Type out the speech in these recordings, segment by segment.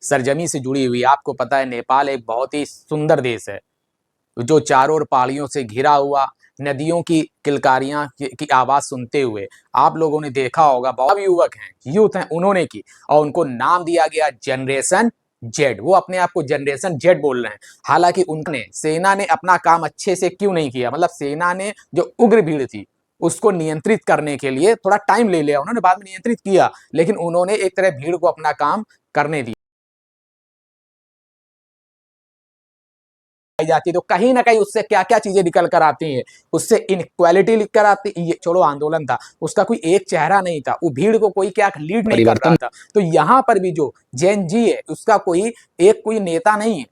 सरजमी से जुड़ी हुई, आपको पता है नेपाल एक बहुत ही सुंदर देश है जो चारों ओर पहाड़ियों से घिरा हुआ, नदियों की किलकारियां की आवाज सुनते हुए आप लोगों ने देखा होगा, बहुत युवक हैं, यूथ हैं, उन्होंने की और उनको नाम दिया गया जनरेशन जेड। वो अपने आप को जनरेशन जेड बोल रहे हैं। हालांकि उनने सेना ने अपना काम अच्छे से क्यों नहीं किया, मतलब सेना ने जो उग्र भीड़ थी उसको नियंत्रित करने के लिए थोड़ा टाइम ले लिया, उन्होंने बाद में नियंत्रित किया, लेकिन उन्होंने एक तरह भीड़ को अपना काम करने दिया जाती है। तो कहीं ना कहीं उससे क्या क्या चीजें निकल कर आती हैं, उससे इनक्वालिटी लिख कर आती। ये छोड़ो, आंदोलन था, उसका कोई एक चेहरा नहीं था, वो भीड़ को कोई क्या लीड नहीं कर रहा था। तो यहाँ पर भी जो जैन जी है उसका कोई नेता नहीं है।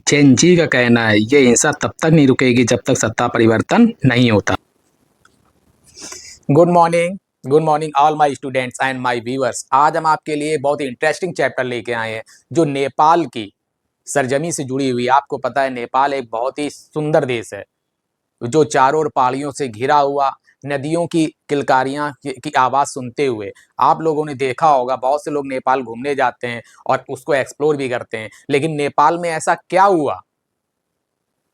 जैन जी का कहना है ये हिंसा तब तक नहीं रुकेगी जब तक सत्ता परिवर्तन नहीं होता। Good morning all my students and my viewers. आज हम आपके लिए बहुत ही इंटरेस्टिंग चैप्टर लेके आए हैं जो नेपाल की सरजमी से जुड़ी हुई। आपको पता है नेपाल एक बहुत ही सुंदर देश है जो चारों ओर पहाड़ियों से घिरा हुआ, नदियों की किलकारियां की आवाज सुनते हुए आप लोगों ने देखा होगा, बहुत से लोग नेपाल घूमने जाते हैं और उसको एक्सप्लोर भी करते हैं। लेकिन नेपाल में ऐसा क्या हुआ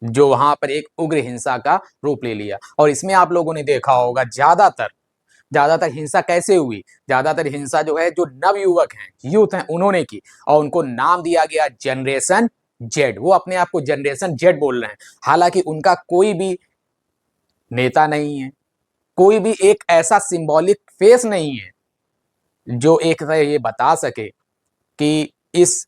जो वहां पर एक उग्र हिंसा का रूप ले लिया? और इसमें आप लोगों ने देखा होगा ज्यादातर हिंसा कैसे हुई? ज्यादातर हिंसा जो है, जो नव युवक हैं, यूथ हैं, उन्होंने की और उनको नाम दिया गया जनरेशन जेड। वो अपने आप को जनरेशन जेड बोल रहे हैं। हालांकि उनका कोई भी नेता नहीं है, कोई भी एक ऐसा सिंबॉलिक फेस नहीं है जो एक तरह ये बता सके कि इस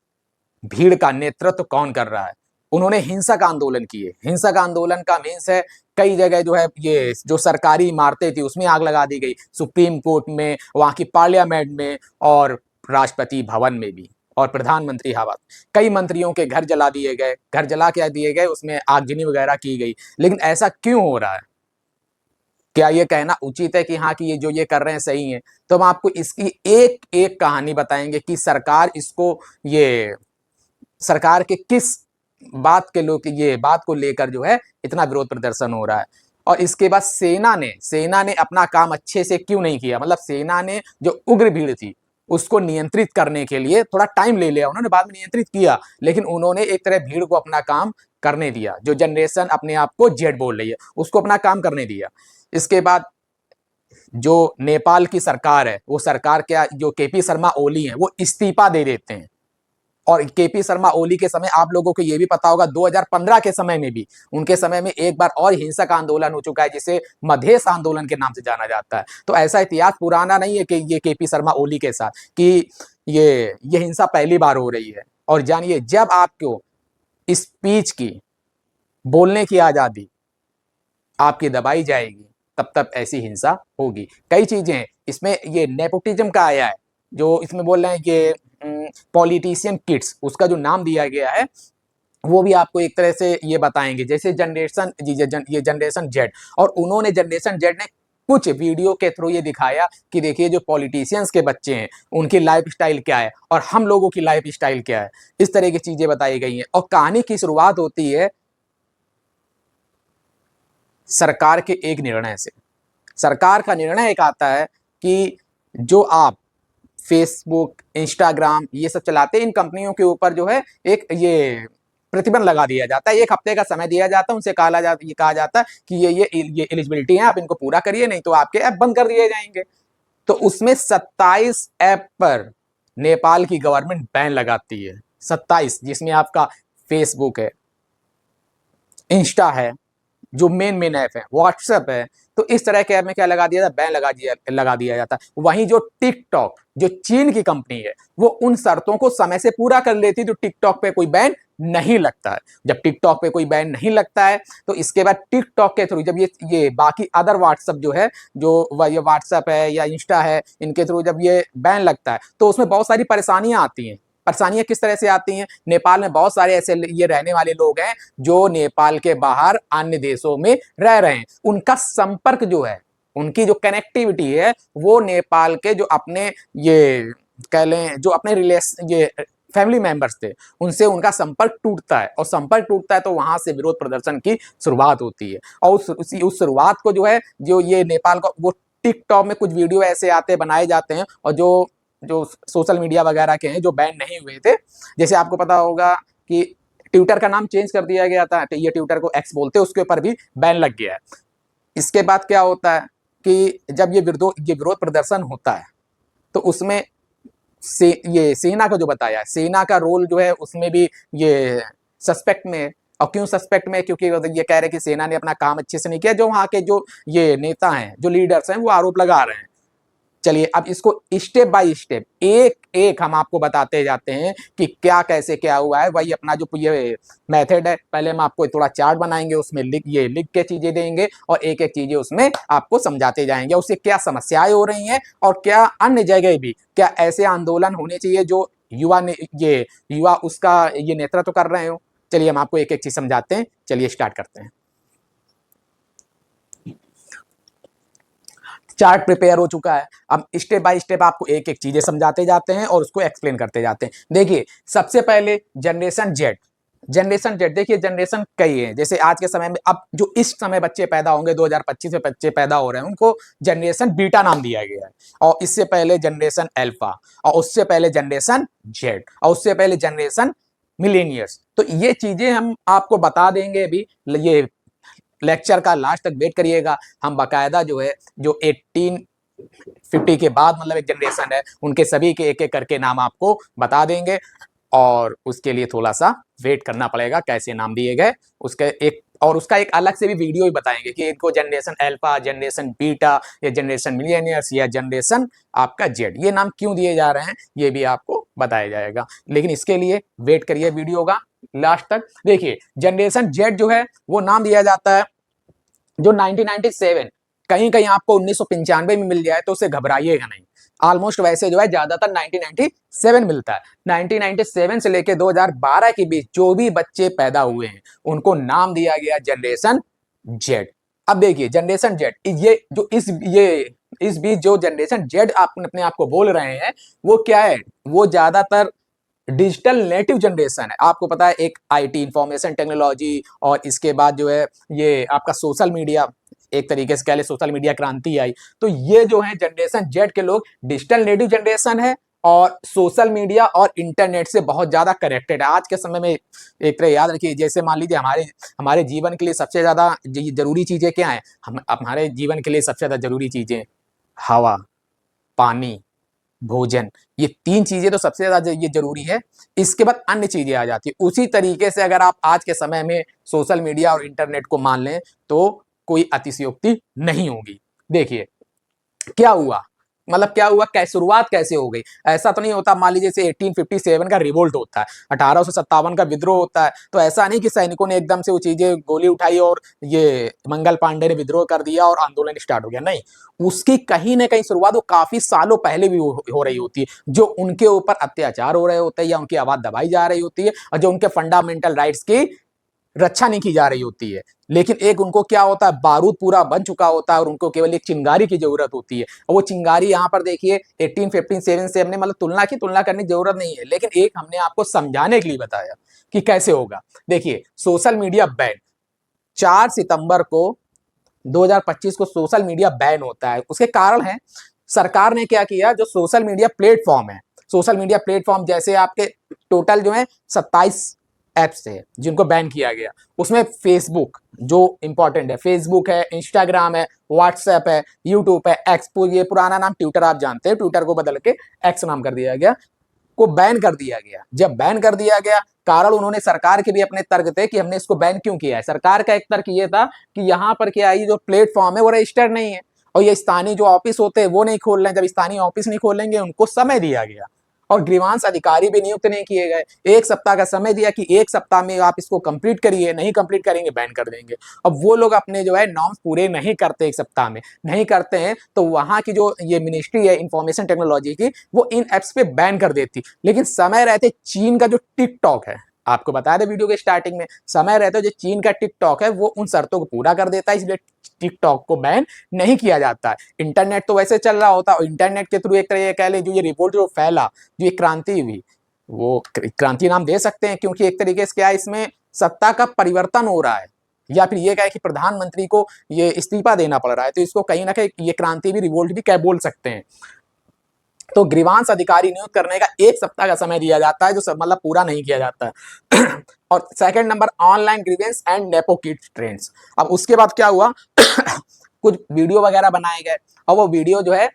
भीड़ का नेतृत्व कौन कर रहा है। उन्होंने हिंसक आंदोलन किए। हिंसक आंदोलन का मीन्स है कई जगह जो है ये जो सरकारी इमारतें थी उसमें आग लगा दी गई, सुप्रीम कोर्ट में, वहां की पार्लियामेंट में और राष्ट्रपति भवन में भी, और प्रधानमंत्री हवा, कई मंत्रियों के घर जला दिए गए, घर जला के दिए गए, उसमें आगजनी वगैरह की गई। लेकिन ऐसा क्यों हो रहा है? क्या ये कहना उचित है कि हाँ कि ये जो ये कर रहे हैं सही है? तो हम आपको इसकी एक एक कहानी बताएंगे कि सरकार के किस बात को लेकर जो है इतना विरोध प्रदर्शन हो रहा है। और इसके बाद सेना ने अपना काम अच्छे से क्यों नहीं किया, मतलब सेना ने जो उग्र भीड़ थी उसको नियंत्रित करने के लिए थोड़ा टाइम ले लिया, उन्होंने बाद में नियंत्रित किया, लेकिन उन्होंने एक तरह भीड़ को अपना काम करने दिया। जो जनरेशन अपने आप को जेड बोल रही है उसको अपना काम करने दिया। इसके बाद जो नेपाल की सरकार है, वो सरकार क्या, जो केपी शर्मा ओली है, वो इस्तीफा दे देते हैं। और केपी शर्मा ओली के समय आप लोगों को ये भी पता होगा 2015 के समय में भी, उनके समय में एक बार और हिंसक आंदोलन हो चुका है जिसे मधेश आंदोलन के नाम से जाना जाता है। तो ऐसा इतिहास पुराना नहीं है कि ये केपी शर्मा ओली के साथ कि ये हिंसा पहली बार हो रही है। और जानिए, जब आपको स्पीच की, बोलने की आजादी आपकी दबाई जाएगी तब तब ऐसी हिंसा होगी। कई चीजें हैं इसमें, ये नेपोटिज्म का आया है, जो इसमें बोल रहे हैं कि पॉलिटिशियन किड्स, उसका जो नाम दिया गया है वो भी आपको एक तरह से ये बताएंगे। जैसे ये जनरेशन जेड, और उन्होंने जनरेशन जेड ने कुछ वीडियो के थ्रू ये दिखाया कि देखिए जो पॉलिटिशियंस के बच्चे हैं उनकी लाइफ स्टाइल क्या है और हम लोगों की लाइफ स्टाइल क्या है, इस तरह की चीजें बताई गई हैं। और कहानी की शुरुआत होती है सरकार के एक निर्णय से। सरकार का निर्णय एक आता है कि जो आप फेसबुक, इंस्टाग्राम ये सब चलाते हैं, इन कंपनियों के ऊपर जो है एक ये प्रतिबंध लगा दिया जाता है। 1 हफ्ते का समय दिया जाता है, उनसे कहा जाता है कि ये एलिजिबिलिटी है, आप इनको पूरा करिए, नहीं तो आपके ऐप बंद कर दिए जाएंगे। तो उसमें 27 ऐप पर नेपाल की गवर्नमेंट बैन लगाती है। 27, जिसमें आपका फेसबुक है, इंस्टा है, जो मेन ऐप है, व्हाट्सएप है। तो इस तरह के ऐप में क्या लगा दिया जाता है, बैन लगा दिया जाता है। वहीं जो टिकटॉक, जो चीन की कंपनी है, वो उन शर्तों को समय से पूरा कर लेती है, तो टिकटॉक पे कोई बैन नहीं लगता है। जब टिकटॉक पे कोई बैन नहीं लगता है तो इसके बाद टिकटॉक के थ्रू जब ये बाकी अदर व्हाट्सएप जो है, जो ये व्हाट्सएप है या इंस्टा है, इनके थ्रू जब ये बैन लगता है तो उसमें बहुत सारी परेशानियां आती हैं। परेशानियां किस तरह से आती हैं? नेपाल में बहुत सारे ऐसे ये रहने वाले लोग हैं जो नेपाल के बाहर अन्य देशों में रह रहे हैं। उनका संपर्क जो है, उनकी जो कनेक्टिविटी है, वो नेपाल के जो अपने ये कह लें जो अपने ये फैमिली मेंबर्स थे उनसे उनका संपर्क टूटता है। और संपर्क टूटता है तो वहां से विरोध प्रदर्शन की शुरुआत होती है। और उस शुरुआत को जो है, जो ये नेपाल का, वो टिकटॉक में कुछ वीडियो ऐसे आते बनाए जाते हैं और जो जो सोशल मीडिया वगैरह के हैं जो बैन नहीं हुए थे। जैसे आपको पता होगा कि ट्विटर का नाम चेंज कर दिया गया था, तो ये ट्विटर को एक्स बोलते हैं, उसके ऊपर भी बैन लग गया है। इसके बाद क्या होता है कि जब ये विरोध प्रदर्शन होता है तो उसमें ये सेना को जो बताया, सेना का रोल जो है उसमें भी ये सस्पेक्ट में है। और क्यों सस्पेक्ट में? क्योंकि ये कह रहे हैं कि सेना ने अपना काम अच्छे से नहीं किया। जो वहां के जो ये नेता हैं, जो लीडर्स हैं, वो आरोप लगा रहे हैं। चलिए अब इसको स्टेप बाय स्टेप एक एक हम आपको बताते जाते हैं कि क्या कैसे क्या हुआ है। वही अपना जो ये मेथड है, पहले हम आपको थोड़ा चार्ट बनाएंगे, उसमें लिख के चीजें देंगे और एक एक चीजें उसमें आपको समझाते जाएंगे, उससे क्या समस्याएं हो रही हैं और क्या अन्य जगह भी क्या ऐसे आंदोलन होने चाहिए जो युवा उसका ये नेतृत्व कर रहे हो। चलिए हम आपको एक एक चीज समझाते हैं। चलिए स्टार्ट करते हैं। चार्ट प्रिपेयर हो चुका है। अब स्टेप बाय स्टेप आपको एक एक चीजें समझाते जाते हैं और उसको एक्सप्लेन करते जाते हैं। देखिए सबसे पहले जनरेशन जेड। जनरेशन जेड देखिए, जनरेशन कई है। जैसे आज के समय में अब जो इस समय बच्चे पैदा होंगे, 2025 में बच्चे पैदा हो रहे हैं, उनको जनरेशन बीटा नाम दिया गया है। और इससे पहले जनरेशन अल्फा, और उससे पहले जनरेशन जेड, और उससे पहले जनरेशन मिलेनियर्स। तो ये चीजें हम आपको बता देंगे अभी, ये लेक्चर का लास्ट तक वेट करिएगा। हम बाकायदा जो है जो 1850 के बाद मतलब एक जनरेशन है, उनके सभी के एक एक करके नाम आपको बता देंगे। और उसके लिए थोड़ा सा वेट करना पड़ेगा, कैसे नाम दिए गए उसके एक, और उसका एक अलग से भी वीडियो ही बताएंगे कि इनको जनरेशन अल्फा, जनरेशन बीटा, या जनरेशन मिलियनियर्स, या जनरेशन आपका जेड, ये नाम क्यों दिए जा रहे हैं ये भी आपको बताया जाएगा। लेकिन इसके लिए वेट करिए वीडियो का लास्ट तक। देखिए जनरेशन जेड जो है वो नाम दिया जाता है जो 1997, कहीं कहीं आपको 1995 में मिल जाए तो उसे घबराइएगा नहीं। ऑलमोस्ट वैसे जो है ज्यादातर 1997 मिलता है। 1997 से लेकर 2012 के बीच जो भी बच्चे पैदा हुए हैं उनको नाम दिया गया जनरेशन जेड। अब देखिए जनरेशन जेड, ये जो इस बीच जो जनरेशन जेड आप अपने आप को बोल रहे हैं वो क्या है, वो ज्यादातर डिजिटल नेटिव जनरेशन है। आपको पता है एक आईटी, इंफॉर्मेशन टेक्नोलॉजी, और इसके बाद जो है ये आपका सोशल मीडिया, एक तरीके से कह ले सोशल मीडिया क्रांति आई। तो ये जो है जनरेशन जेड के लोग डिजिटल नेटिव जनरेशन है और सोशल मीडिया और इंटरनेट से बहुत ज्यादा कनेक्टेड है। आज के समय में एक तरह याद रखिए, जैसे मान लीजिए हमारे हमारे जीवन के लिए सबसे ज्यादा जरूरी चीजें क्या है, हम हमारे जीवन के लिए सबसे ज्यादा जरूरी चीजें हवा, पानी, भोजन, ये तीन चीजें तो सबसे ज्यादा ये जरूरी है। इसके बाद अन्य चीजें आ जाती है। उसी तरीके से अगर आप आज के समय में सोशल मीडिया और इंटरनेट को मान लें तो कोई अतिशयोक्ति नहीं होगी। देखिए क्या हुआ, मतलब क्या हुआ, शुरुआत कैसे हो गई। ऐसा तो नहीं होता, मान लीजिए जैसे 1857 का रिवोल्ट होता है, 1857 का विद्रोह होता है, तो ऐसा नहीं कि सैनिकों ने एकदम से वो चीजें गोली उठाई और ये मंगल पांडे ने विद्रोह कर दिया और आंदोलन स्टार्ट हो गया। नहीं, उसकी कहीं ना कहीं शुरुआत वो काफी सालों पहले भी हो रही होती है। जो उनके ऊपर अत्याचार हो रहे होते हैं या उनकी आवाज दबाई जा रही होती है और जो उनके फंडामेंटल राइट्स की रक्षा नहीं की जा रही होती है। लेकिन एक उनको क्या होता है, बारूद पूरा बन चुका होता है और उनको केवल एक चिंगारी की जरूरत होती है। और वो चिंगारी यहाँ पर देखिए 1857 से हमने मतलब तुलना करने की जरूरत नहीं है, लेकिन एक हमने आपको समझाने के लिए बताया कि कैसे होगा। देखिए सोशल मीडिया बैन 4 सितंबर को 2025 को सोशल मीडिया बैन होता है। उसके कारण है सरकार ने क्या किया, जो सोशल मीडिया प्लेटफॉर्म है, सोशल मीडिया प्लेटफॉर्म जैसे आपके टोटल जो है 27 एप्स है जिनको बैन किया गया। उसमें फेसबुक जो इंपॉर्टेंट है, फेसबुक है, इंस्टाग्राम है, व्हाट्सएप है, यूट्यूब है, एक्स, ये पुराना नाम ट्विटर आप जानते हैं, ट्विटर को बदल के एक्स नाम कर दिया गया, को बैन कर दिया गया। जब बैन कर दिया गया, कारण उन्होंने सरकार के भी अपने तर्क थे कि हमने इसको बैन क्यों किया है। सरकार का एक तर्क ये था कि यहाँ पर क्या है, जो प्लेटफॉर्म है वो रजिस्टर्ड नहीं है और ये स्थानीय जो ऑफिस होते हैं वो नहीं खोल रहे हैं। जब स्थानीय ऑफिस नहीं खोलेंगे उनको समय दिया गया और ग्रीवांस अधिकारी भी नियुक्त नहीं किए गए। 1 सप्ताह का समय दिया कि 1 सप्ताह में आप इसको कंप्लीट करिए, नहीं कंप्लीट करेंगे बैन कर देंगे। अब वो लोग अपने जो है नॉर्म्स पूरे नहीं करते, 1 सप्ताह में नहीं करते हैं, तो वहां की जो ये मिनिस्ट्री है इंफॉर्मेशन टेक्नोलॉजी की, वो इन एप्स पे बैन कर देती। लेकिन समय रहते चीन का जो टिकटॉक है, आपको बताया था वीडियो के स्टार्टिंग में, समय रहते जो चीन का टिकटॉक है वो उन शर्तों को पूरा कर देता है, इसलिए टिकटॉक को बैन नहीं किया जाता है। इंटरनेट तो वैसे चल रहा होता है और इंटरनेट के थ्रू एक तरह ये कह ले जो ये रिवोल्ट जो फैला, जो ये क्रांति हुई, वो क्रांति नाम दे सकते हैं क्योंकि एक तरीके से क्या है, इसमें सत्ता का परिवर्तन हो रहा है या फिर ये कहे कि प्रधानमंत्री को ये इस्तीफा देना पड़ रहा है, तो इसको कहीं ना कहीं ये क्रांति भी, रिवोल्ट भी क्या बोल सकते हैं। तो ग्रीवांश अधिकारी नियुक्त करने का 1 सप्ताह का समय दिया जाता है, जो मतलब पूरा नहीं किया जाता है। और second number online grievance and nepo kids trends. अब उसके बाद क्या हुआ कुछ वीडियो वगैरह बनाए गए और वो वीडियो जो है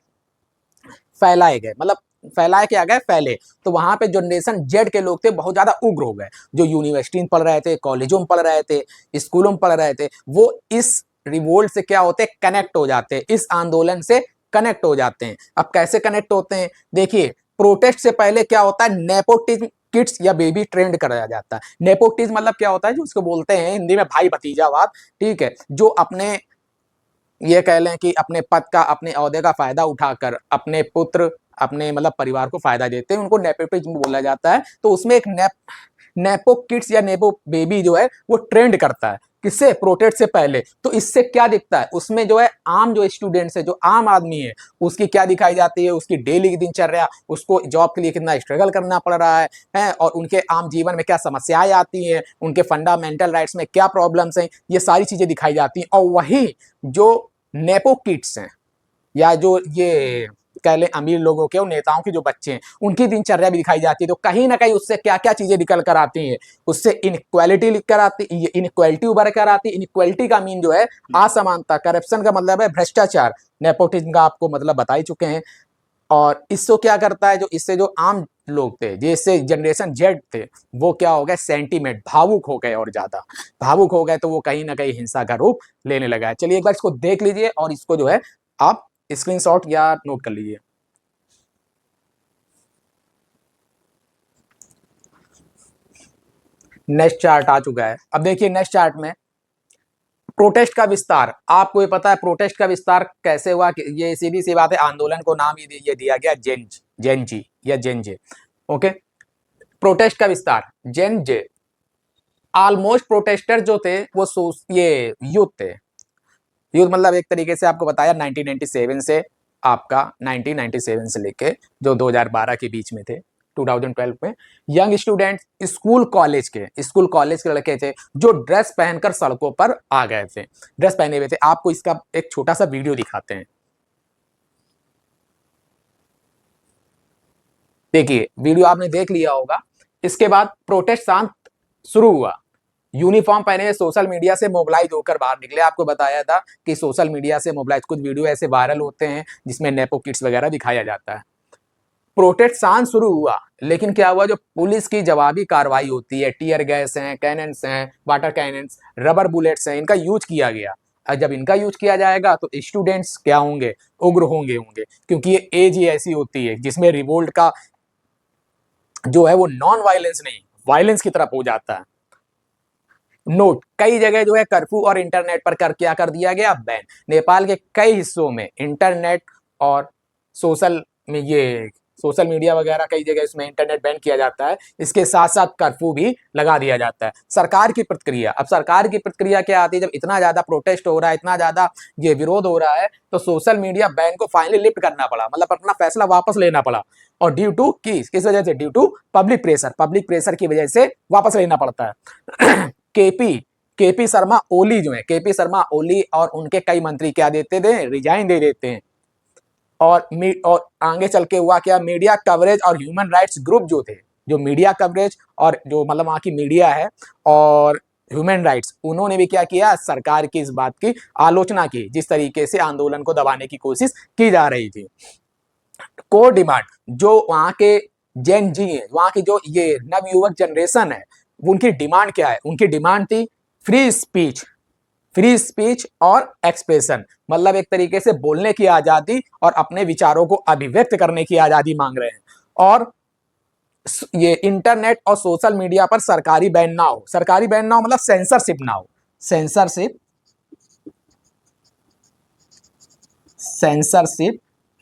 फैलाए गए, मतलब फैलाए क्या गए, फैले। तो वहां पे जनरेशन जेड के लोग थे बहुत ज्यादा उग्र हो गए, जो यूनिवर्सिटी में पढ़ रहे थे, कॉलेजों में पढ़ रहे थे, स्कूलों में पढ़ रहे थे, वो इस रिवोल्ट से क्या होते, कनेक्ट हो जाते हैं, इस आंदोलन से कनेक्ट हो जाते हैं। अब कैसे कनेक्ट होते हैं, देखिए प्रोटेस्ट से पहले क्या होता है, नेपोटिज्म किड्स या बेबी ट्रेंड कराया जाता है। नेपोटिज्म मतलब क्या होता है, जो उसको बोलते हैं हिंदी में भाई भतीजावाद, ठीक है, जो अपने ये कह लें कि अपने पद का, अपने ओहदे का फायदा उठाकर अपने पुत्र, अपने मतलब परिवार को फायदा देते हैं, उनको नेपोटिज्म बोला जाता है। तो उसमें एक नेपो किड्स या नेपो बेबी जो है वो ट्रेंड करता है, किससे, प्रोटेस्ट से पहले। तो इससे क्या दिखता है, उसमें जो है आम जो स्टूडेंट्स है, जो आम आदमी है, उसकी क्या दिखाई जाती है, उसकी डेली की दिनचर्या, उसको जॉब के लिए कितना स्ट्रगल करना पड़ रहा है, और उनके आम जीवन में क्या समस्याएं आती हैं, उनके फंडामेंटल राइट्स में क्या प्रॉब्लम्स हैं, ये सारी चीजें दिखाई जाती हैं। और वही जो नेपो किड्स हैं या जो ये कह लें अमीर लोगों के और नेताओं के जो बच्चे हैं, उनकी दिनचर्या भी दिखाई जाती है। तो कहीं ना कहीं उससे क्या क्या चीजें निकल कर आती हैं, उससे इनक्वालिटी लिख कर आती, ये इनक्वालिटी उभर कर आती। इनक्वालिटी का मीन जो है असमानता, करप्शन का मतलब है भ्रष्टाचार, नेपोटिज्म का आपको मतलब बता ही चुके हैं। और इससे क्या करता है, जो इससे जो आम लोग थे, जिससे जनरेशन जेड थे, वो क्या हो गए, सेंटीमेंट, भावुक हो गए, और ज्यादा भावुक हो गए, तो वो कहीं ना कहीं हिंसा का रूप लेने लगा है। चलिए एक बार इसको देख लीजिए और इसको जो है आप स्क्रीनशॉट या नोट कर लीजिए। नेक्स्ट चार्ट आ चुका है। अब देखिए नेक्स्ट चार्ट में प्रोटेस्ट का विस्तार, आपको ये पता है प्रोटेस्ट का विस्तार कैसे हुआ, कि ये सीधी सी बात है, आंदोलन को नाम ये दिया गया जेन जी या जेन जे। ओके, प्रोटेस्ट का विस्तार, जेन जे। ऑलमोस्ट प्रोटेस्टर जो थे वो ये यूथ थे। यूथ मतलब एक तरीके से आपको बताया 1997 से, आपका 1997 से लेके जो 2012 के बीच में थे, 2012 में यंग स्टूडेंट, स्कूल कॉलेज के लड़के थे, जो ड्रेस पहनकर सड़कों पर आ गए थे, ड्रेस पहने हुए थे। आपको इसका एक छोटा सा वीडियो दिखाते हैं, देखिए वीडियो आपने देख लिया होगा। इसके बाद प्रोटेस्ट शांत शुरू हुआ, यूनिफॉर्म पहने सोशल मीडिया से मोबिलाइज होकर बाहर निकले। आपको बताया था कि सोशल मीडिया से मोबिलाइज, कुछ वीडियो ऐसे वायरल होते हैं जिसमें नेपो किड्स वगैरह दिखाया जाता है। प्रोटेस्ट शांत शुरू हुआ, लेकिन क्या हुआ, जो पुलिस की जवाबी कार्रवाई होती है, टीयर गैस हैं, कैनन्स हैं, वाटर कैनन्स, रबर बुलेट्स हैं, इनका यूज किया गया। और जब इनका यूज किया जाएगा तो स्टूडेंट्स क्या होंगे, उग्र होंगे, क्योंकि ये एज ही ऐसी होती है जिसमें रिवोल्ट का जो है वो नॉन वायलेंस नहीं, वायलेंस की तरफ हो जाता है। नोट, कई जगह जो है कर्फ्यू और इंटरनेट पर क्या कर दिया गया, बैन। नेपाल के कई हिस्सों में इंटरनेट और सोशल मीडिया वगैरह कई जगह इसमें इंटरनेट बैन किया जाता है। इसके साथ साथ कर्फ्यू भी लगा दिया जाता है। सरकार की प्रतिक्रिया, अब सरकार की प्रतिक्रिया क्या आती है, जब इतना ज्यादा प्रोटेस्ट हो रहा है, इतना ज्यादा ये विरोध हो रहा है, तो सोशल मीडिया बैन को फाइनली लिफ्ट करना पड़ा, मतलब अपना फैसला वापस लेना पड़ा। और ड्यू टू किस वजह से, ड्यू टू पब्लिक प्रेशर की वजह से वापस लेना पड़ता है। केपी शर्मा ओली जो है, केपी शर्मा ओली और उनके कई मंत्री क्या देते थे, रिजाइन दे देते हैं। और आगे चल के हुआ क्या, मीडिया कवरेज और ह्यूमन राइट्स ग्रुप जो थे, जो मीडिया कवरेज और जो मतलब वहां की मीडिया है और ह्यूमन राइट्स, उन्होंने भी क्या किया, सरकार की इस बात की आलोचना की, जिस तरीके से आंदोलन को दबाने की कोशिश की जा रही थी। कोर डिमांड, जो वहां के जेन जी है, वहां की जो ये नवयुवक जनरेशन है, उनकी डिमांड क्या है, उनकी डिमांड थी फ्री स्पीच और एक्सप्रेशन, मतलब एक तरीके से बोलने की आजादी और अपने विचारों को अभिव्यक्त करने की आजादी मांग रहे हैं। और ये इंटरनेट और सोशल मीडिया पर सरकारी बैन ना हो, सरकारी बैन ना हो मतलब सेंसरशिप ना हो, सेंसरशिप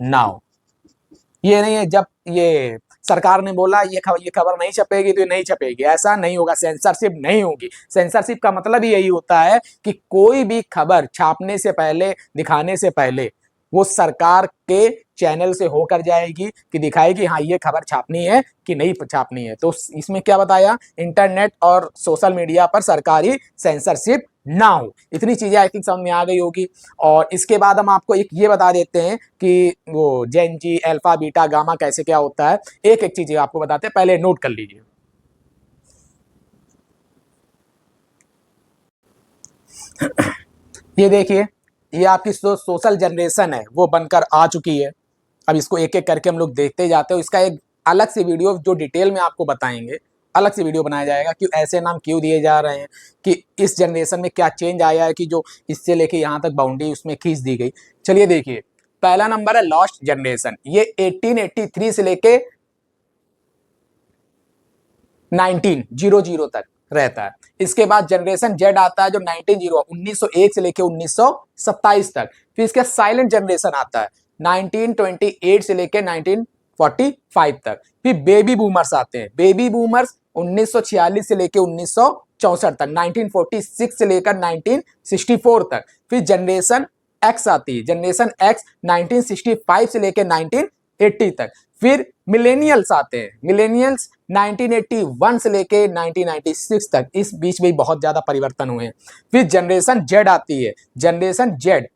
ना हो। ये नहीं है जब ये सरकार ने बोला ये खबर नहीं छपेगी तो ये नहीं छपेगी, ऐसा नहीं होगा, सेंसरशिप नहीं होगी। सेंसरशिप का मतलब ही यही होता है कि कोई भी खबर छापने से पहले, दिखाने से पहले वो सरकार के चैनल से होकर जाएगी कि दिखाएगी हाँ ये खबर छापनी है कि नहीं छापनी है। तो इसमें क्या बताया, इंटरनेट और सोशल मीडिया पर सरकारी सेंसरशिप ना हो। इतनी चीजें आई थिंक समझ में आ गई होगी। और इसके बाद हम आपको एक ये बता देते हैं कि वो जेन जी, अल्फा, बीटा, गामा कैसे क्या होता है। एक एक चीजें आपको बताते हैं, पहले नोट कर लीजिए। ये देखिए, ये आपकी जो सोशल जनरेशन है वो बनकर आ चुकी है। अब इसको एक एक करके हम लोग देखते जाते हो। इसका एक अलग से वीडियो जो डिटेल में आपको बताएंगे, अलग से वीडियो बनाया जाएगा कि ऐसे नाम क्यों दिए जा रहे हैं, कि इस जनरेशन में क्या चेंज आया है कि जो इससे लेके यहाँ तक बाउंड्री उसमें खींच दी गई। चलिए देखिए, पहला नंबर है लॉस्ट जनरेशन। ये 1883 से लेके 1900 तक रहता है। इसके बाद जनरेशन जेड आता है जो 1901 से लेके 1927 तक। फिर इसके साइलेंट जनरेशन आता है 1928 से लेके 1945 तक। फिर बेबी बूमर्स आते हैं। बेबी बूमर्स 1946 से लेके 1964 तक, 1946 से लेकर 1964 तक। फिर जनरेशन एक्स आती है। जनरेशन एक्स 1965 से लेकर 1980 तक। फिर मिलेनियल्स आते हैं। मिलेनियल्स 1981 से लेके 1996 तक। इस बीच में बहुत ज्यादा परिवर्तन हुए हैं। फिर जनरेशन जेड आती है। जनरेशन जेड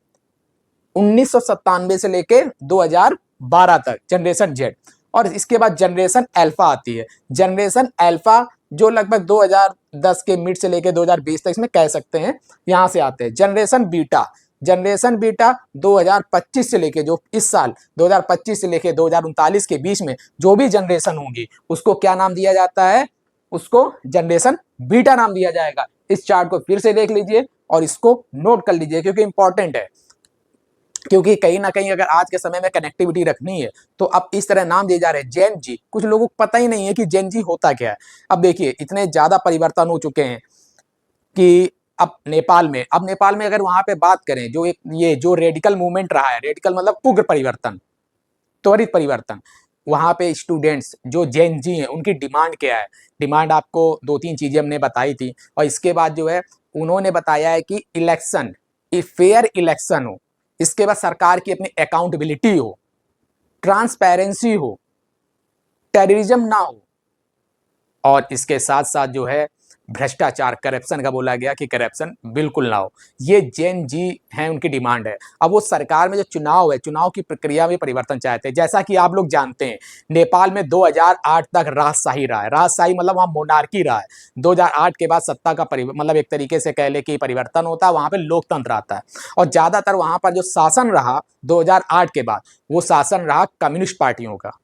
1997 से लेके 2012 तक, जनरेशन जेड। और इसके बाद जनरेशन अल्फा आती है। जनरेशन अल्फा जो लगभग 2010 के मिड से लेके 2020 तक इसमें कह सकते हैं, यहां से आते हैं। जनरेशन बीटा, जनरेशन बीटा 2025 से लेके, जो इस साल 2025 से लेके 2039 के बीच में जो भी जनरेशन होंगी उसको क्या नाम दिया जाता है, उसको जनरेशन बीटा नाम दिया जाएगा। इस चार्ट को फिर से देख लीजिए और इसको नोट कर लीजिए क्योंकि इंपॉर्टेंट है। क्योंकि कहीं ना कहीं अगर आज के समय में कनेक्टिविटी रखनी है तो अब इस तरह नाम दिए जा रहे हैं। जेन जी, कुछ लोगों को पता ही नहीं है कि जेन जी होता क्या है। अब देखिए, इतने ज्यादा परिवर्तन हो चुके हैं कि अब नेपाल में अगर वहां पे बात करें, जो एक ये जो रेडिकल मूवमेंट रहा है, रेडिकल मतलब उग्र परिवर्तन, त्वरित परिवर्तन, वहां पे स्टूडेंट्स जो जेन जी हैं उनकी डिमांड क्या है। डिमांड आपको दो तीन चीजें हमने बताई थी। और इसके बाद जो है उन्होंने बताया है कि इलेक्शन, फेयर इलेक्शन हो। इसके बाद सरकार की अपनी अकाउंटेबिलिटी हो, ट्रांसपेरेंसी हो, टेररिज्म ना हो। और इसके साथ साथ जो है भ्रष्टाचार, करप्शन का बोला गया कि करप्शन बिल्कुल ना हो। ये जेन जी हैं, उनकी डिमांड है। अब वो सरकार में जो चुनाव है, चुनाव की प्रक्रिया में परिवर्तन चाहते हैं। जैसा कि आप लोग जानते हैं, नेपाल में 2008 तक राजशाही रहा है। राजशाही मतलब वहां मोनार्की रहा है। 2008 के बाद सत्ता का मतलब एक तरीके से कह ले कि परिवर्तन होता है, वहां पे लोकतंत्र आता है। और ज्यादातर वहां पर जो शासन रहा 2008 के बाद, वो शासन रहा कम्युनिस्ट पार्टियों का,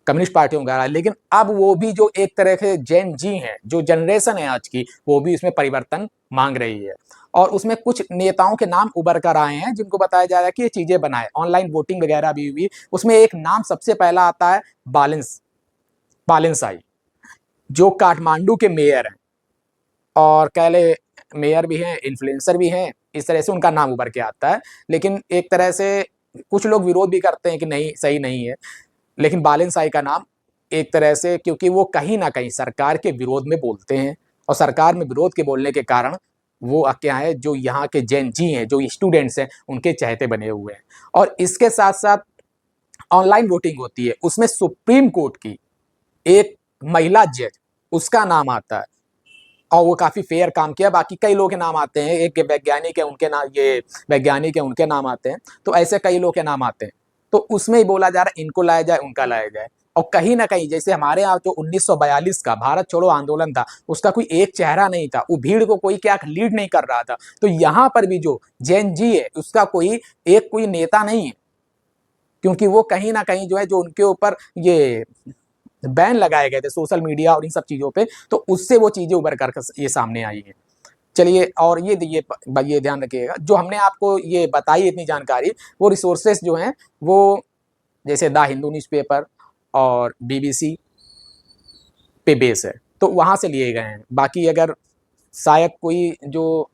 कम्युनिस्ट पार्टियों का। लेकिन अब वो भी जो एक तरह के जेन जी हैं, जो जनरेशन है आज की, वो भी इसमें परिवर्तन मांग रही है। और उसमें कुछ नेताओं के नाम उभर कर आए हैं जिनको बताया जा रहा है कि ये चीजें बनाए। ऑनलाइन वोटिंग वगैरह भी हुई। उसमें एक नाम सबसे पहला आता है बालेंसाई, जो काठमांडू के मेयर हैं। और कह ले मेयर भी हैं, इन्फ्लुएंसर भी हैं, इस तरह से उनका नाम उभर के आता है। लेकिन एक तरह से कुछ लोग विरोध भी करते हैं कि नहीं, सही नहीं है। लेकिन बालेंसाई का नाम एक तरह से, क्योंकि वो कहीं ना कहीं सरकार के विरोध में बोलते हैं, और सरकार में विरोध के बोलने के कारण वो क्या है, जो यहाँ के जेन जी हैं, जो स्टूडेंट्स हैं, उनके चहेते बने हुए हैं। और इसके साथ साथ ऑनलाइन वोटिंग होती है, उसमें सुप्रीम कोर्ट की एक महिला जज, उसका नाम आता है। और वो काफी फेयर काम किया। बाकी कई लोग के नाम आते हैं, एक वैज्ञानिक है, उनके नाम, ये वैज्ञानिक है, उनके नाम आते हैं। तो ऐसे कई लोग के नाम आते हैं। तो उसमें ही बोला जा रहा है इनको लाया जाए, उनका लाया जाए। और कहीं ना कहीं जैसे हमारे यहाँ जो 1942 का भारत छोड़ो आंदोलन था, उसका कोई एक चेहरा नहीं था, वो भीड़ को कोई क्या लीड नहीं कर रहा था। तो यहाँ पर भी जो जेन जी है, उसका कोई नेता नहीं है। क्योंकि वो कहीं ना कहीं जो है, जो उनके ऊपर ये बैन लगाए गए थे सोशल मीडिया और इन सब चीजों पे, तो उससे वो चीजें उभर कर ये सामने आई है। चलिए, और ये ध्यान रखिएगा, जो हमने आपको ये बताई इतनी जानकारी, वो रिसोर्सेस जो हैं वो जैसे द हिंदू न्यूज़पेपर और बीबीसी पे बेस है, तो वहां से लिए गए हैं। बाकी अगर शायद कोई जो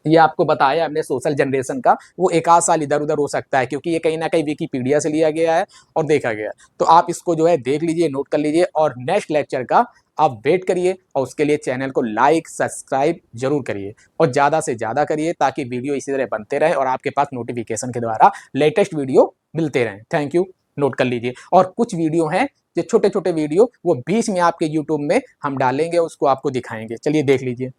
ये आपको बताया हमने सोशल जनरेशन का, वो एक आध साल इधर उधर हो सकता है, क्योंकि ये कहीं ना कहीं विकीपीडिया से लिया गया है और देखा गया। तो आप इसको जो है देख लीजिए, नोट कर लीजिए, और नेक्स्ट लेक्चर का आप वेट करिए। और उसके लिए चैनल को लाइक सब्सक्राइब जरूर करिए, और ज़्यादा से ज़्यादा करिए, ताकि वीडियो इसी तरह बनते रहे और आपके पास नोटिफिकेशन के द्वारा लेटेस्ट वीडियो मिलते रहें। थैंक यू, नोट कर लीजिए। और कुछ वीडियो हैं जो छोटे छोटे वीडियो, वो बीच में आपके यूट्यूब में हम डालेंगे, उसको आपको दिखाएंगे। चलिए देख लीजिए।